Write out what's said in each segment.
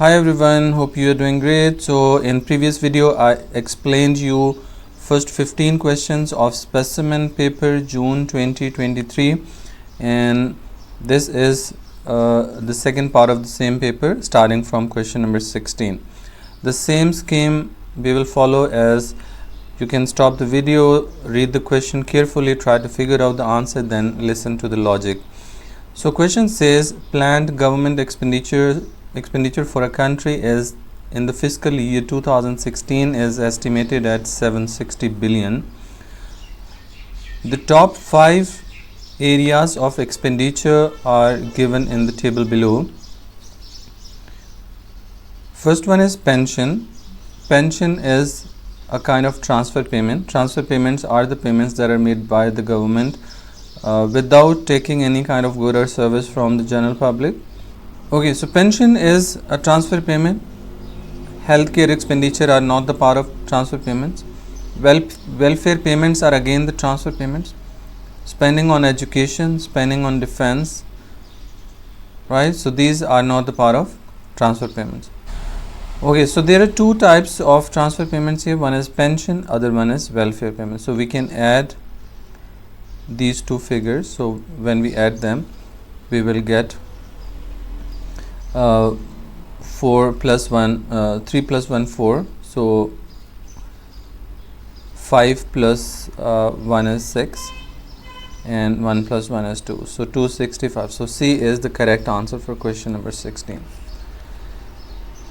Hi everyone, hope you are doing great. So in previous video I explained you first 15 questions of specimen paper June 2023, and this is the second part of the same paper starting from question number 16. The same scheme we will follow, as you can stop the video, read the question carefully, try to figure out the answer, then listen to the logic. So question says planned government expenditure for a country is in the fiscal year 2016 is estimated at 760 billion. The top 5 areas of expenditure are given in the table below. First one is pension. Pension is a kind of transfer payment. Transfer payments are the payments that are made by the government without taking any kind of good or service from the general public. Okay, so pension is a transfer payment. Healthcare expenditure are not the part of transfer payments. Welfare payments are again the transfer payments. Spending on education, spending on defense, right? So these are not the part of transfer payments. Okay, so there are two types of transfer payments here. One is pension, other one is welfare payments. So we can add these two figures. So when we add them, we will get 4 plus 1, 3 plus 1, 4. So 5 plus 1 is 6, and 1 plus 1 is 2. So 265. So C is the correct answer for question number 16.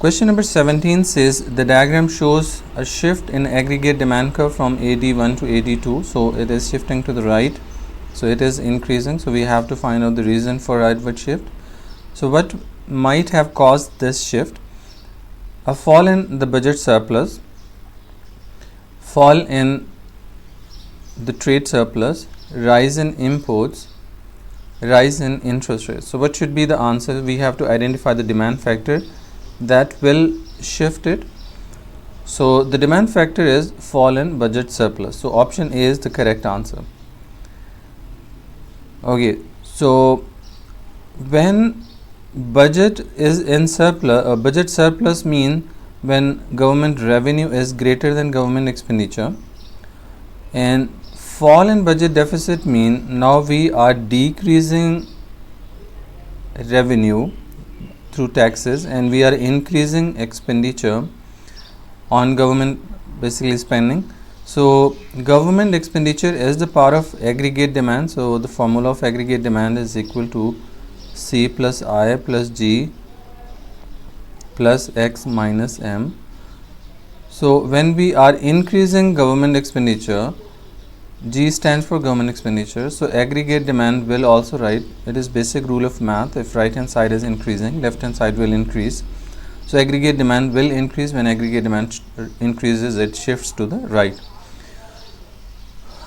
Question number 17 says the diagram shows a shift in aggregate demand curve from AD1 to AD2. So it is shifting to the right. So it is increasing. So we have to find out the reason for rightward shift. So what might have caused this shift? A fall in the budget surplus, fall in the trade surplus, rise in imports, rise in interest rates. So what should be the answer? We have to identify the demand factor that will shift it. So the demand factor is fall in budget surplus. So option A is the correct answer. Okay, so when budget is in surplus, budget surplus mean when government revenue is greater than government expenditure, and fall in budget deficit mean now we are decreasing revenue through taxes and we are increasing expenditure on government basically spending. So government expenditure is the part of aggregate demand. So the formula of aggregate demand is equal to C plus I plus G plus X minus M. So when we are increasing government expenditure, G stands for government expenditure. So aggregate demand will also write, it is basic rule of math, if right hand side is increasing, left hand side will increase. So aggregate demand will increase. When aggregate demand increases, it shifts to the right.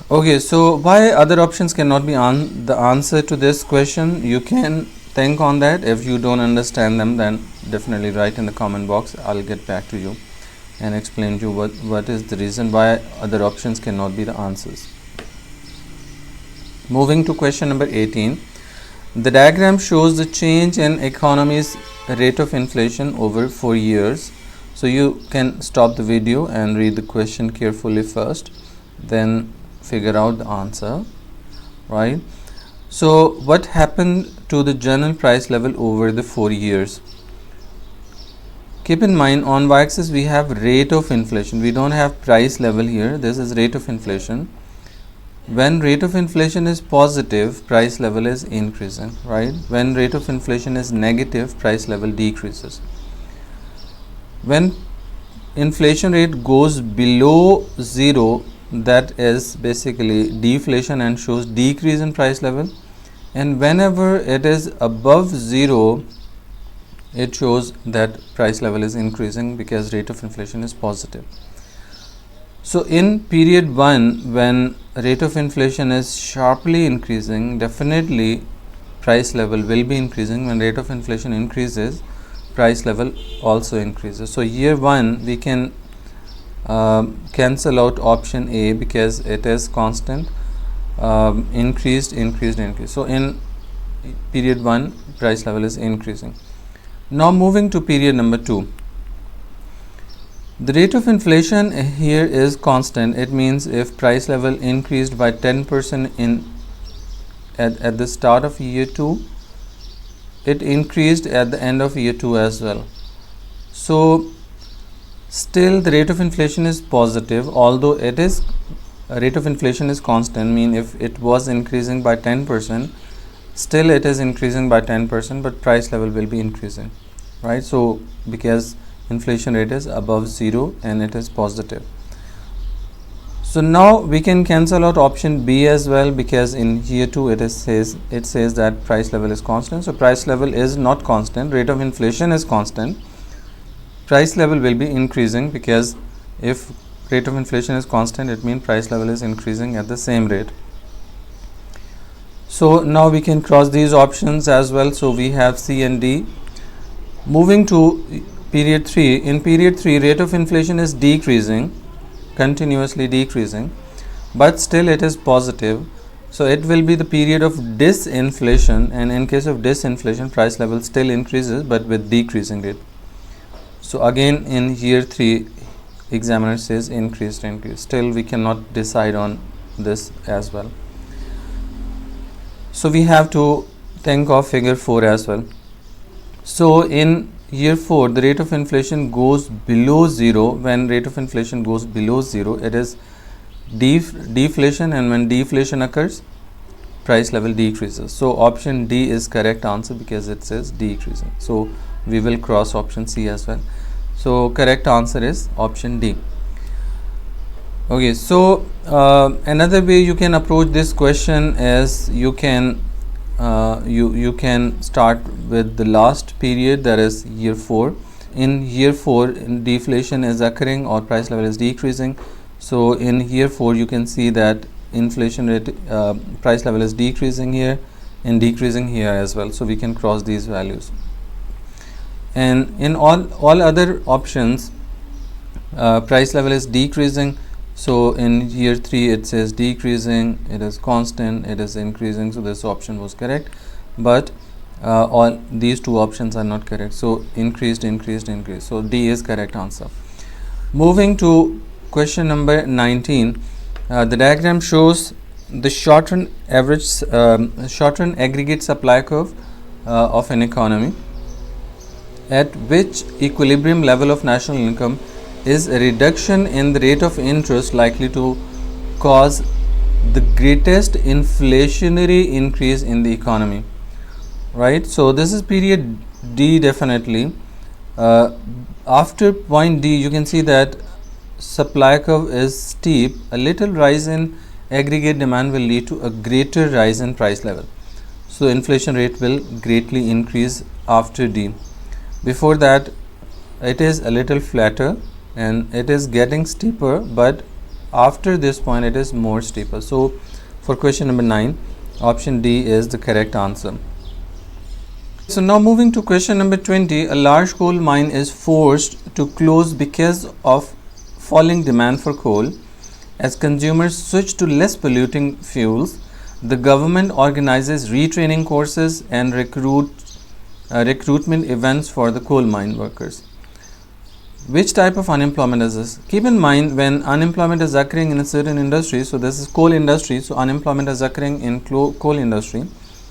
Okay, so why other options cannot be the answer to this question? You can think on that. If you don't understand them, then definitely write in the comment box. I'll get back to you and explain to you what is the reason why other options cannot be the answers. Moving to question number 18. The diagram shows the change in economy's rate of inflation over 4 years. So you can stop the video and read the question carefully first, then figure out the answer, right? So what happened to the general price level over the 4 years? Keep in mind, on y-axis we have rate of inflation. We don't have price level here. This is rate of inflation. When rate of inflation is positive, price level is increasing, right? When rate of inflation is negative, price level decreases. When inflation rate goes below 0, that is basically deflation and shows decrease in price level, and whenever it is above 0, it shows that price level is increasing because rate of inflation is positive. So in period 1, when rate of inflation is sharply increasing, definitely price level will be increasing. When rate of inflation increases, price level also increases. So year 1 we can cancel out option A because it is constant, increased. So in period 1 price level is increasing. Now moving to period number 2. The rate of inflation here is constant. It means if price level increased by 10% at the start of year 2, it increased at the end of year 2 as well. So still the rate of inflation is positive, although it is rate of inflation is constant, mean if it was increasing by 10%, still it is increasing by 10%, but price level will be increasing, right? So because inflation rate is above 0 and it is positive. So now we can cancel out option B as well, because in year 2 it says that price level is constant. So price level is not constant, rate of inflation is constant, price level will be increasing, because if rate of inflation is constant, it means price level is increasing at the same rate. So now we can cross these options as well. So we have C and D. Moving to period 3. In period 3, rate of inflation is decreasing, continuously decreasing, but still it is positive. So it will be the period of disinflation, and in case of disinflation, price level still increases but with decreasing rate. So again in year 3, examiner says increase. Still we cannot decide on this as well. So we have to think of figure 4 as well. So in year 4, the rate of inflation goes below 0. When rate of inflation goes below 0, it is deflation, and when deflation occurs, price level decreases. So option D is correct answer, because it says decreasing. So we will cross option C as well. So correct answer is option D. Okay, so another way you can approach this question is you can start with the last period, that is year 4. In year 4, deflation is occurring or price level is decreasing. So in year 4, you can see that inflation rate, price level is decreasing here and decreasing here as well. So we can cross these values. And in all other options, price level is decreasing. So in year 3 it says decreasing, it is constant, it is increasing. So this option was correct, but all these two options are not correct. So increased, increased, increased. So D is correct answer. Moving to question number 19, the diagram shows the short-run aggregate supply curve of an economy, at which equilibrium level of national income is a reduction in the rate of interest likely to cause the greatest inflationary increase in the economy, right? So this is period D definitely. After point D, you can see that supply curve is steep. A little rise in aggregate demand will lead to a greater rise in price level. So inflation rate will greatly increase after D. Before that, it is a little flatter and it is getting steeper, but after this point it is more steeper. So for question number 9, option D is the correct answer. So now moving to question number 20, a large coal mine is forced to close because of falling demand for coal. As consumers switch to less polluting fuels, the government organizes retraining courses and recruitment events for the coal mine workers. Which type of unemployment is this? Keep in mind, when unemployment is occurring in a certain industry, so this is coal industry, so unemployment is occurring in coal industry,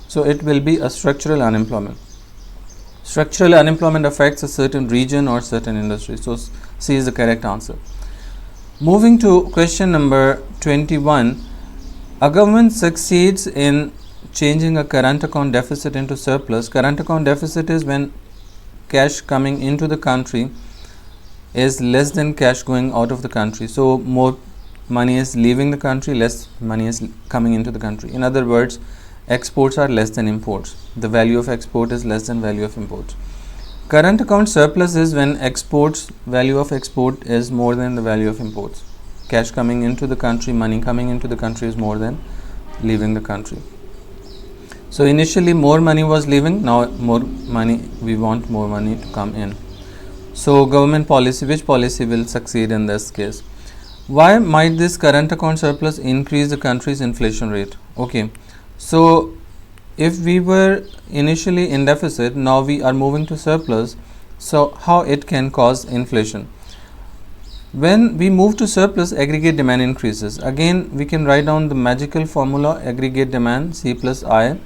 so it will be a structural unemployment. Structural unemployment affects a certain region or certain industry. So C is the correct answer. Moving to question number 21, a government succeeds in changing a current account deficit into surplus. Current account deficit is when cash coming into the country is less than cash going out of the country. So more money is leaving the country, less money is coming into the country. In other words, exports are less than imports. The value of export is less than value of imports. Current account surplus is when exports, value of export is more than the value of imports. Cash coming into the country, money coming into the country is more than leaving the country. So initially more money was leaving, now more money, we want more money to come in. So government policy, which policy will succeed in this case? Why might this current account surplus increase the country's inflation rate? Okay, so if we were initially in deficit, now we are moving to surplus, so how it can cause inflation? When we move to surplus, aggregate demand increases. Again, we can write down the magical formula: aggregate demand, C plus I.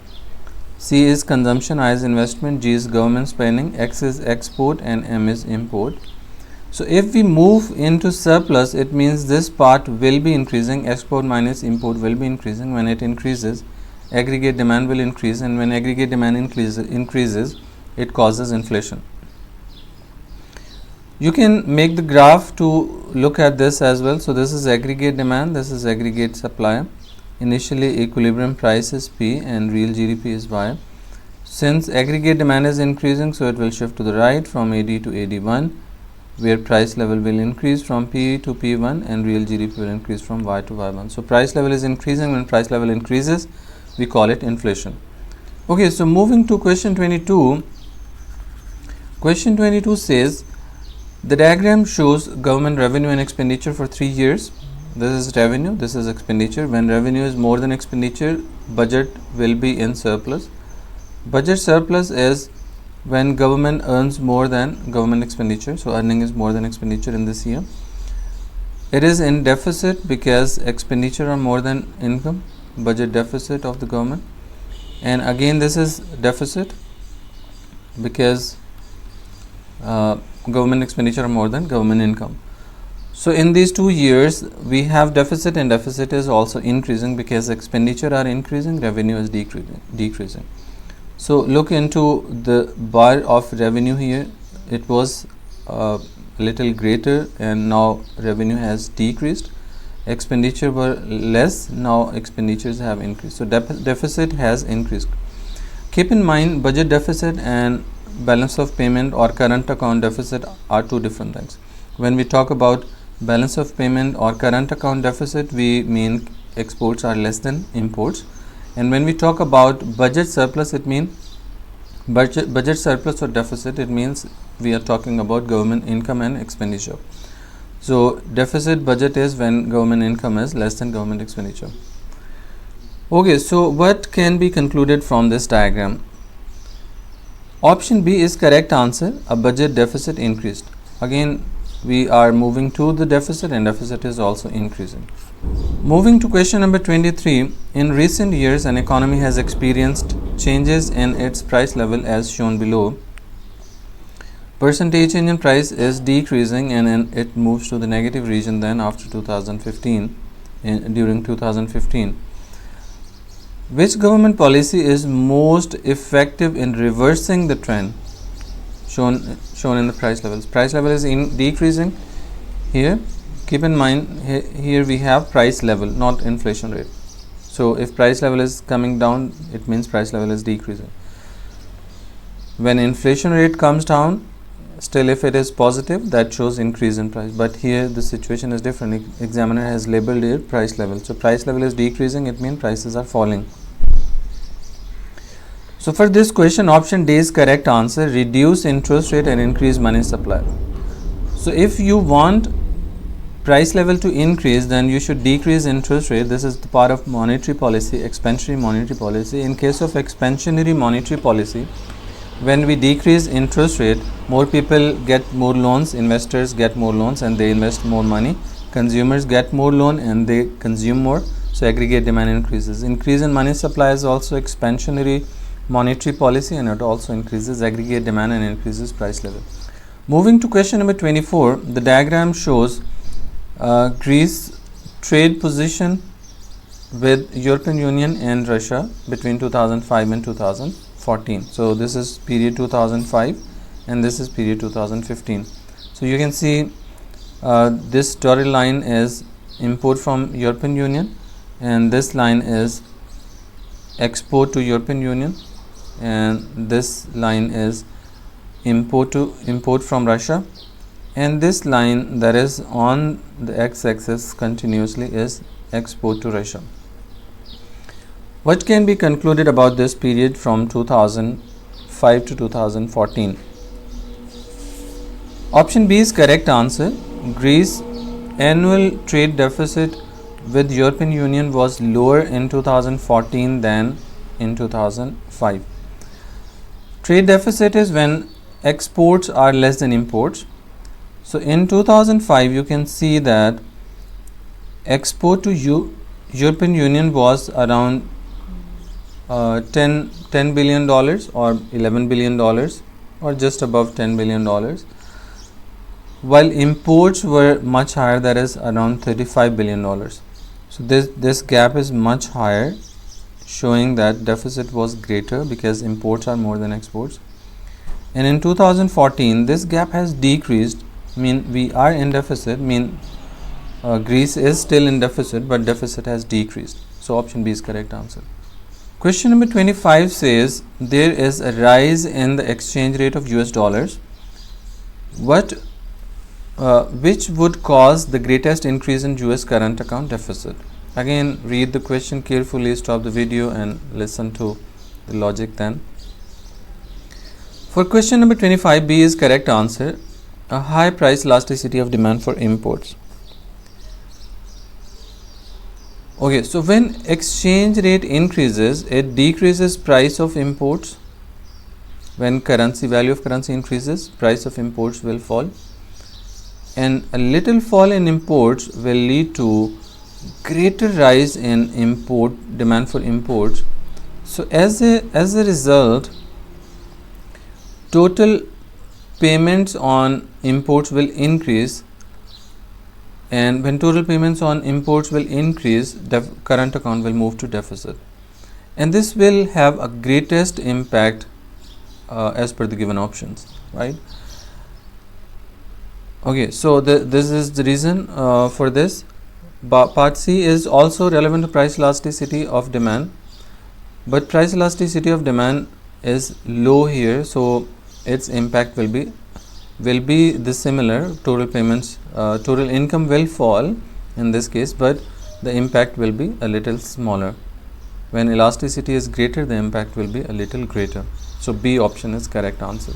C is consumption, I is investment, G is government spending, X is export, and M is import. So if we move into surplus, it means this part will be increasing, export minus import will be increasing. When it increases, aggregate demand will increase, and when aggregate demand increases, it causes inflation. You can make the graph to look at this as well. So this is aggregate demand, this is aggregate supply. Initially equilibrium price is P and real GDP is Y. Since aggregate demand is increasing, so it will shift to the right from AD to AD1, where price level will increase from P to P1 and real GDP will increase from Y to Y1. So price level is increasing. When price level increases, we call it inflation. Okay, so moving to question 22. Question 22 says, the diagram shows government revenue and expenditure for 3 years. This is revenue, this is expenditure. When revenue is more than expenditure, budget will be in surplus. Budget surplus is when government earns more than government expenditure, so earning is more than expenditure in this year. It is in deficit because expenditure are more than income, budget deficit of the government. And again, this is deficit because government expenditure are more than government income. So in these 2 years we have deficit, and deficit is also increasing because expenditure are increasing, revenue is decreasing. So look into the bar of revenue here. It was a little greater and now revenue has decreased. Expenditure were less, now expenditures have increased. So deficit has increased. Keep in mind, budget deficit and balance of payment or current account deficit are two different things. When we talk about balance of payment or current account deficit, we mean exports are less than imports. And when we talk about budget surplus, it means budget surplus or deficit, it means we are talking about government income and expenditure. So deficit budget is when government income is less than government expenditure. Okay, so what can be concluded from this diagram? Option B is correct answer. A budget deficit increased. Again, we are moving to the deficit and deficit is also increasing. Moving to question number 23. In recent years, an economy has experienced changes in its price level as shown below. Percentage change in price is decreasing and it moves to the negative region then after 2015, during 2015. Which government policy is most effective in reversing the trend shown in the price levels? Price level is decreasing here. Keep in mind here we have price level, not inflation rate. So if price level is coming down, it means price level is decreasing. When inflation rate comes down, still if it is positive, that shows increase in price. But here the situation is different. Examiner has labeled it price level. So price level is decreasing, it means prices are falling. So for this question, option D is correct answer. Reduce interest rate and increase money supply. So if you want price level to increase, then you should decrease interest rate. This is the part of monetary policy, expansionary monetary policy. In case of expansionary monetary policy, when we decrease interest rate, more people get more loans, investors get more loans and they invest more money, consumers get more loan and they consume more, so aggregate demand increases. Increase in money supply is also expansionary monetary policy and it also increases aggregate demand and increases price level. Moving to question number 24, the diagram shows Greece trade position with European Union and Russia between 2005 and 2014. So this is period 2005 and this is period 2015. So you can see this dotted line is import from European Union and this line is export to European Union and this line is import from Russia, and this line that is on the x-axis continuously is export to Russia. What can be concluded about this period from 2005 to 2014? Option B is correct answer. Greece annual trade deficit with European Union was lower in 2014 than in 2005. Trade deficit is when exports are less than imports. So in 2005 you can see that export to European Union was around $10 billion or $11 billion or just above $10 billion, while imports were much higher, that is around $35 billion. So this gap is much higher, showing that deficit was greater because imports are more than exports. And in 2014 this gap has decreased, mean we are in deficit, mean Greece is still in deficit, but deficit has decreased. So option B is correct answer. Question number 25 says there is a rise in the exchange rate of US dollars. Which would cause the greatest increase in US current account deficit? Again, read the question carefully, stop the video and listen to the logic then. For question number 25, B is correct answer. A high price elasticity of demand for imports. Okay, so when exchange rate increases, it decreases price of imports. When value of currency increases, price of imports will fall. And a little fall in imports will lead to greater rise in demand for imports. So as a result, total payments on imports will increase, and when total payments on imports will increase, current account will move to deficit, and this will have a greatest impact as per the given options, right? Okay, so this is the reason for this. Part C is also relevant to price elasticity of demand, but price elasticity of demand is low here, so its impact will be the similar. Total payments, total income will fall in this case, but the impact will be a little smaller. When elasticity is greater, the impact will be a little greater. So B option is correct answer.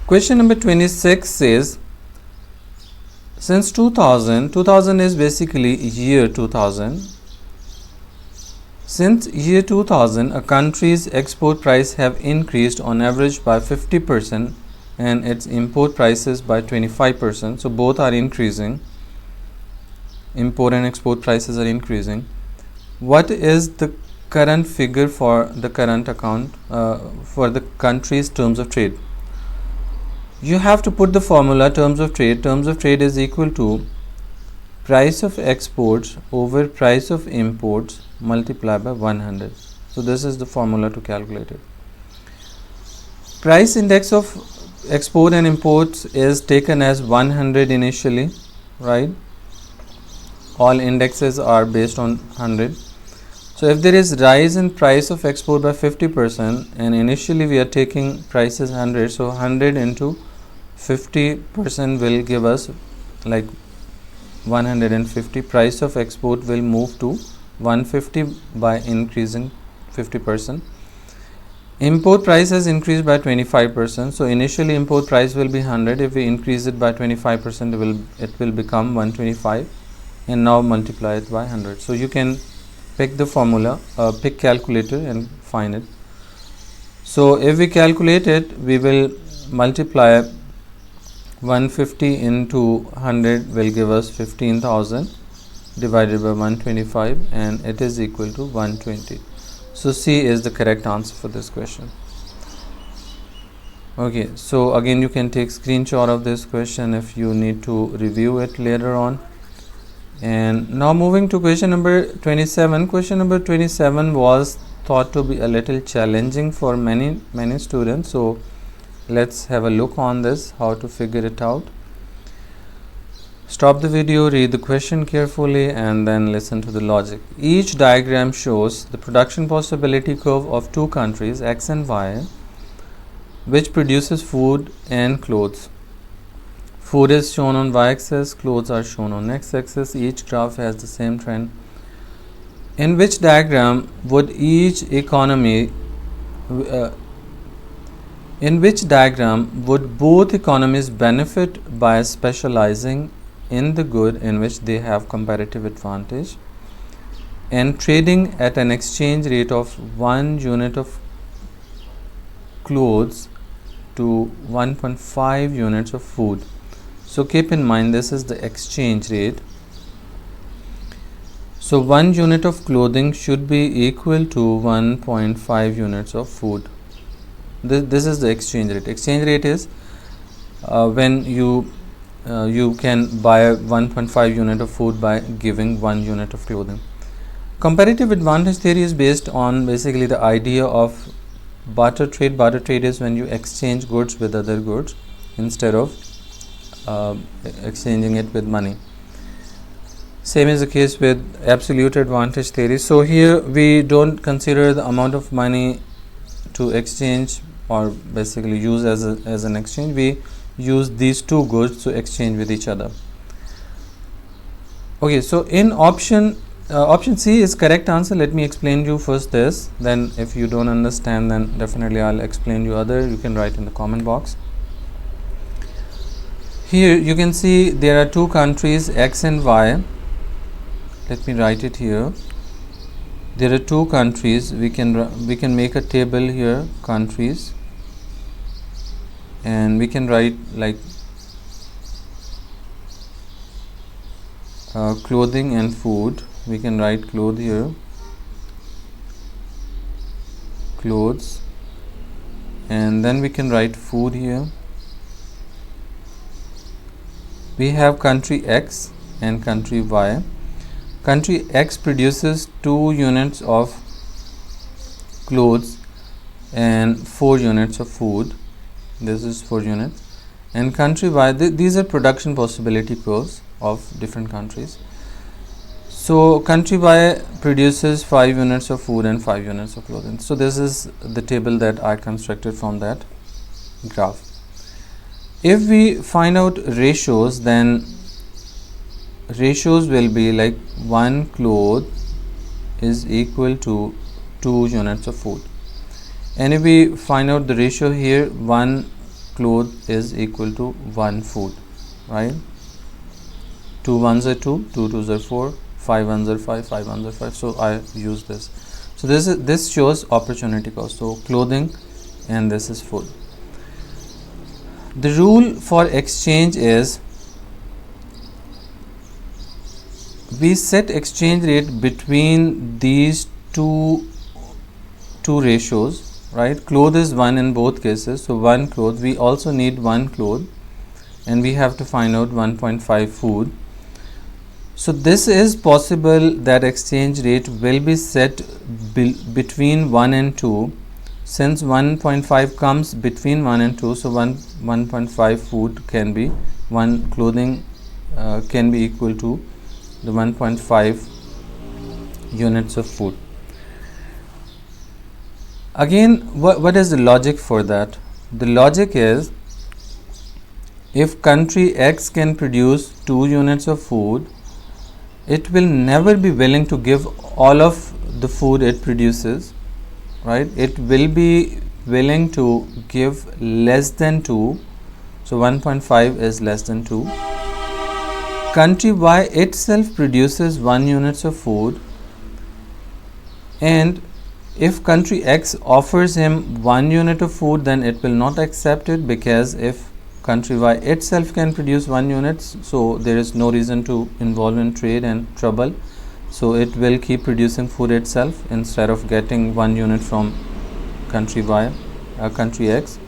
Question number 26 says, since 2000 is basically year 2000. Since year 2000, a country's export price have increased on average by 50% and its import prices by 25%. So both are increasing. Import and export prices are increasing. What is the current figure for the current account for the country's terms of trade? You have to put the formula terms of trade. Terms of trade is equal to price of exports over price of imports multiplied by 100. So this is the formula to calculate it. Price index of export and imports is taken as 100 initially, right? All indexes are based on 100. So if there is rise in price of export by 50% and initially we are taking prices 100, so 100 into 50% will give us like 150. Price of export will move to 150 by increasing 50%. Import price has increased by 25%. So initially import price will be 100. If we increase it by 25%, it will become 125, and now multiply it by 100. So you can pick the formula, pick calculator and find it. So if we calculate it, we will multiply 150 into 100 will give us 15,000 divided by 125, and it is equal to 120. So C is the correct answer for this question. Okay, so again you can take screenshot of this question if you need to review it later on. And now moving to question number 27. Question number 27 was thought to be a little challenging for many students. So let's have a look on this, how to figure it out. Stop the video, read the question carefully and then listen to the logic. Each diagram shows the production possibility curve of two countries, X and Y, which produces food and clothes. Food is shown on y-axis, clothes are shown on x-axis. Each graph has the same trend. In which diagram would both economies benefit by specializing in the good in which they have comparative advantage? and trading at an exchange rate of 1 unit of clothes to 1.5 units of food. So keep in mind, this is the exchange rate. So 1 unit of clothing should be equal to 1.5 units of food. This is the exchange rate. Exchange rate is when you can buy 1.5 unit of food by giving 1 unit of clothing. Comparative advantage theory is based on basically the idea of barter trade. Barter trade is when you exchange goods with other goods instead of exchanging it with money. Same is the case with absolute advantage theory. So here we don't consider the amount of money to exchange or basically use as an exchange. We use these two goods to exchange with each other. Okay, so in option C is correct answer. Let me explain you first this, then if you don't understand, then definitely I'll explain you other. You can write in the comment box. Here you can see there are two countries, X and Y. Let me write it here. There are two countries. We can make a table here, countries, and we can write like clothing and food. We can write clothes here, clothes, and then we can write food here. We have country X and country Y. Country X produces 2 units of clothes and 4 units of food. This is 4 units. And country Y, these are production possibility curves of different countries. So country Y produces 5 units of food and 5 units of clothing. So this is the table that I constructed from that graph. If we find out ratios, then ratios will be like 1 cloth is equal to 2 units of food. And if we find out the ratio here, 1 cloth is equal to 1 food, right? 2 ones are 2, 2 twos are 4, 5 ones are 5, 5 ones are 5. So I use this. So this shows opportunity cost. So clothing, and this is food. The rule for exchange is we set exchange rate between these two ratios, right? Cloth is 1 in both cases. So 1 cloth, we also need 1 cloth, and we have to find out 1.5 food. So this is possible that exchange rate will be set between 1 and 2. Since 1.5 comes between 1 and 2, so 1.5 food can be 1 clothing can be equal to the 1.5 units of food. Again, what is the logic for that? The logic is, if country X can produce 2 units of food, it will never be willing to give all of the food it produces, right? It will be willing to give less than 2. So 1.5 is less than 2. Country Y itself produces 1 units of food, and if country X offers him 1 unit of food, then it will not accept it, because if country Y itself can produce 1 unit, so there is no reason to involve in trade and trouble. So it will keep producing food itself instead of getting 1 unit from country Y, country X.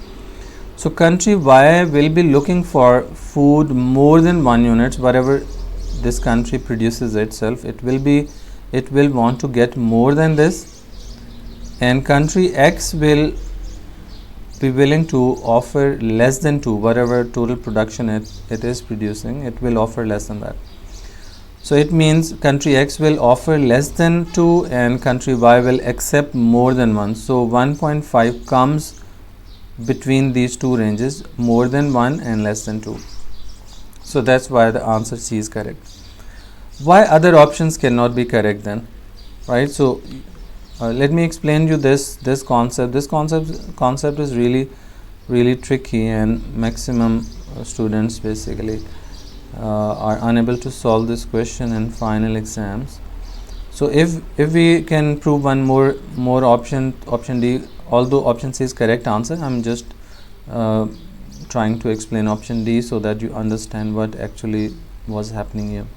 So country Y will be looking for food more than 1 unit. Whatever this country produces itself, it will want to get more than this, and country X will be willing to offer less than 2. Whatever total production it is producing, it will offer less than that. So it means country X will offer less than 2 and country Y will accept more than 1. So 1.5 comes between these two ranges, more than 1 and less than 2. So that's why the answer C is correct. Why other options cannot be correct then, right? So let me explain you this concept. This concept is really tricky, and maximum students basically are unable to solve this question in final exams. So if we can prove one more option D, although option C is correct answer, I'm just trying to explain option D so that you understand what actually was happening here.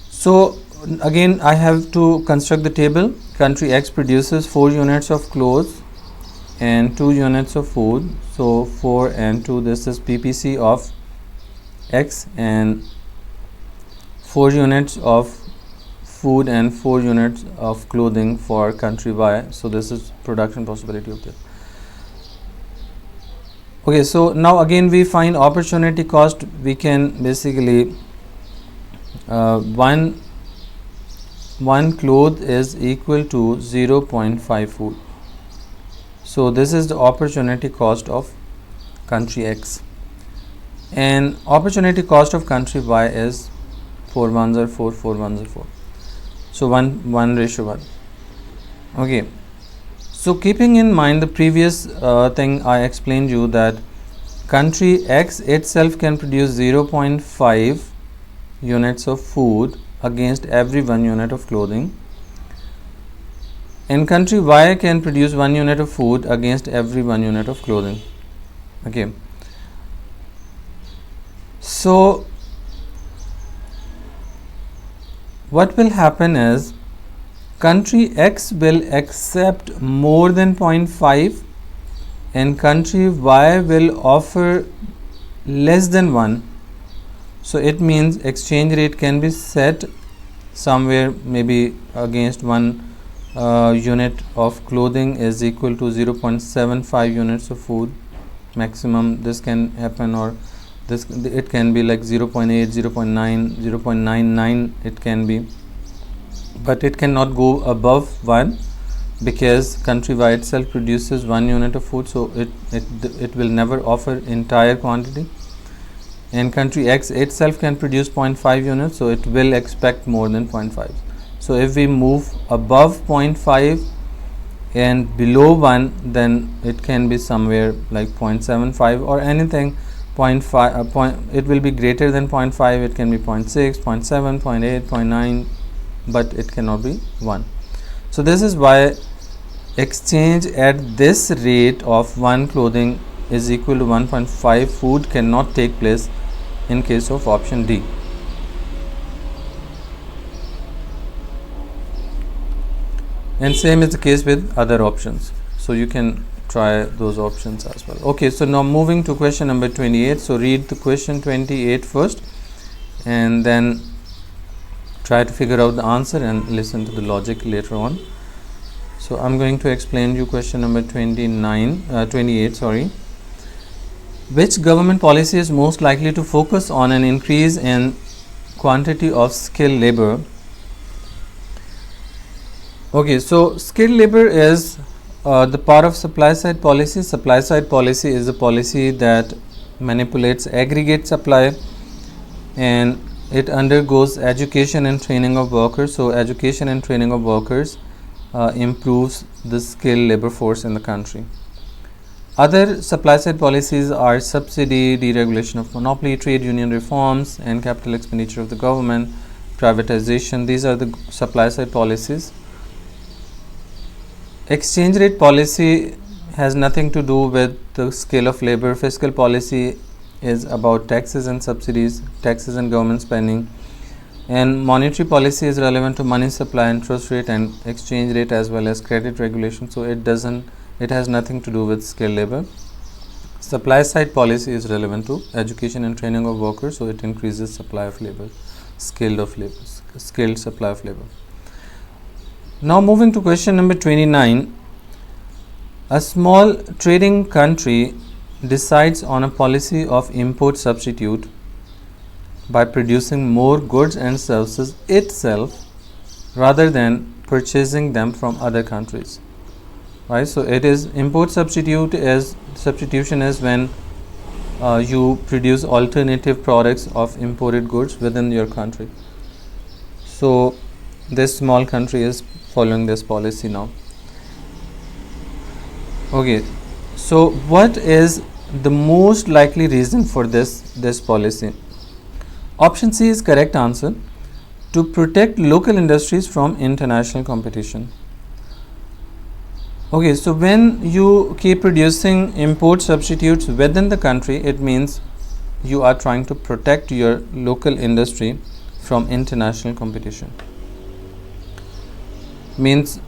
So again I have to construct the table. Country X produces 4 units of clothes and 2 units of food. So 4 and 2, this is PPC of X, and 4 units of food and 4 units of clothing for country Y. So this is production possibility of this. Okay, so now again we find opportunity cost. We can basically one cloth is equal to 0.5 food. So this is the opportunity cost of country X, and opportunity cost of country Y is 4 ones are 4, 4 ones are 4. So 1:1. Okay, so keeping in mind the previous thing I explained you, that country X itself can produce 0.5 units of food against every 1 unit of clothing, and country Y can produce 1 unit of food against every 1 unit of clothing. Okay, so what will happen is country X will accept more than 0.5 and country Y will offer less than 1. So it means exchange rate can be set somewhere, maybe against 1 unit of clothing is equal to 0.75 units of food maximum. This can happen, or this it can be like 0.8, 0.9, 0.99 it can be, but it cannot go above 1 because country Y itself produces 1 unit of food, so it will never offer entire quantity, and country X itself can produce 0.5 units, so it will expect more than 0.5. So if we move above 0.5 and below 1, then it can be somewhere like 0.75 or anything. 0.5 it will be greater than 0.5, it can be 0.6, 0.7, 0.8, 0.9, but it cannot be 1. So this is why exchange at this rate of 1 clothing is equal to 1.5 food cannot take place in case of option D. And same is the case with other options, so you can try those options as well. Okay, so now moving to question number 28. So read the question 28 first and then try to figure out the answer and listen to the logic later on. So I'm going to explain you question number 28. Sorry. Which government policy is most likely to focus on an increase in quantity of skilled labor? Okay, so skilled labor is the part of supply side policy. Supply side policy is a policy that manipulates aggregate supply, and it undergoes education and training of workers. So education and training of workers improves the skilled labor force in the country. Other supply side policies are subsidy, deregulation of monopoly, trade union reforms, and capital expenditure of the government, privatization. These are the supply side policies. Exchange rate policy has nothing to do with the scale of labor. Fiscal policy is about taxes and subsidies, taxes and government spending, and monetary policy is relevant to money supply, interest rate, and exchange rate, as well as credit regulation. So it has nothing to do with skilled labor. Supply side policy is relevant to education and training of workers, so it increases supply of labor, skilled supply of labor. Now moving to question number 29. A small trading country decides on a policy of import substitute by producing more goods and services itself rather than purchasing them from other countries. Right, so it is import substitution is when you produce alternative products of imported goods within your country. So this small country is following this policy now. Okay, so what is the most likely reason for this policy? Option C is correct answer. to protect local industries from international competition. Okay, so when you keep producing import substitutes within the country, it means you are trying to protect your local industry from international competition. Means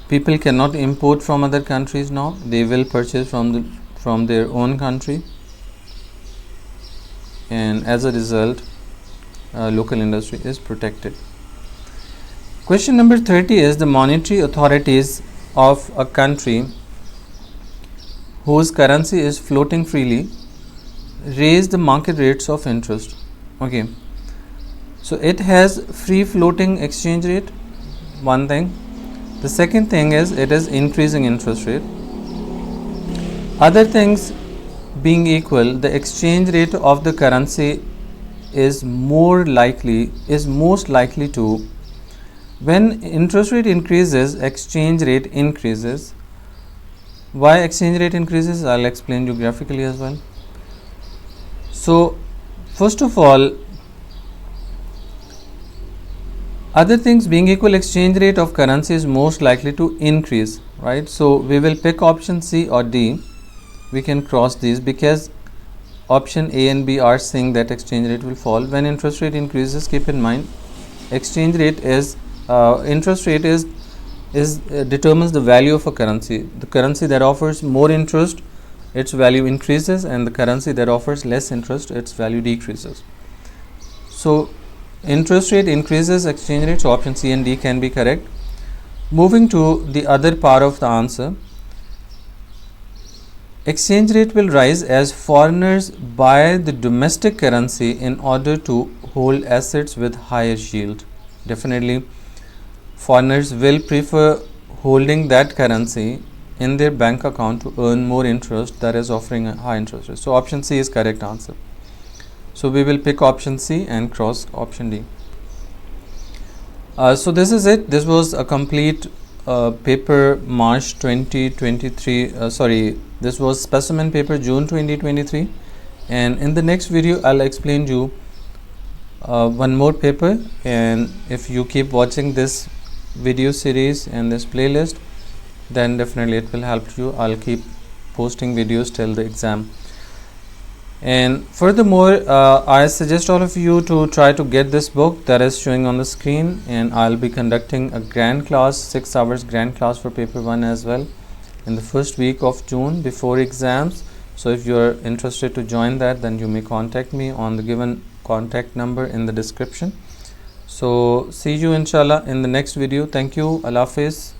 people cannot import from other countries now, they will purchase from their own country, and as a result local industry is protected. Question number 30 is the monetary authorities of a country whose currency is floating freely raise the market rates of interest. Okay, so it has free floating exchange rate, one thing. The second thing is it is increasing interest rate. Other things being equal, the exchange rate of the currency is most likely to, when interest rate increases, exchange rate increases. Why exchange rate increases? I'll explain you graphically as well. So first of all, other things being equal, exchange rate of currency is most likely to increase, right? So we will pick option C or D. We can cross these because option A and B are saying that exchange rate will fall. When interest rate increases, keep in mind exchange rate is interest rate is determines the value of a currency. The currency that offers more interest, its value increases, and the currency that offers less interest, its value decreases. So interest rate increases exchange rate, so option C and D can be correct. Moving to the other part of the answer, exchange rate will rise as foreigners buy the domestic currency in order to hold assets with higher yield. Definitely foreigners will prefer holding that currency in their bank account to earn more interest, that is offering a high interest rate. So option C is correct answer. So we will pick option C and cross option D. So this is it. This was a complete paper March 2023. This was specimen paper June 2023, and in the next video I'll explain you one more paper. And if you keep watching this video series and this playlist, then definitely it will help you. I'll keep posting videos till the exam. And furthermore, I suggest all of you to try to get this book that is showing on the screen, and I'll be conducting a grand class, 6 hours grand class for paper 1 as well in the first week of June before exams. So if you are interested to join that, then you may contact me on the given contact number in the description. So see you inshallah in the next video. Thank you. Allah Hafiz.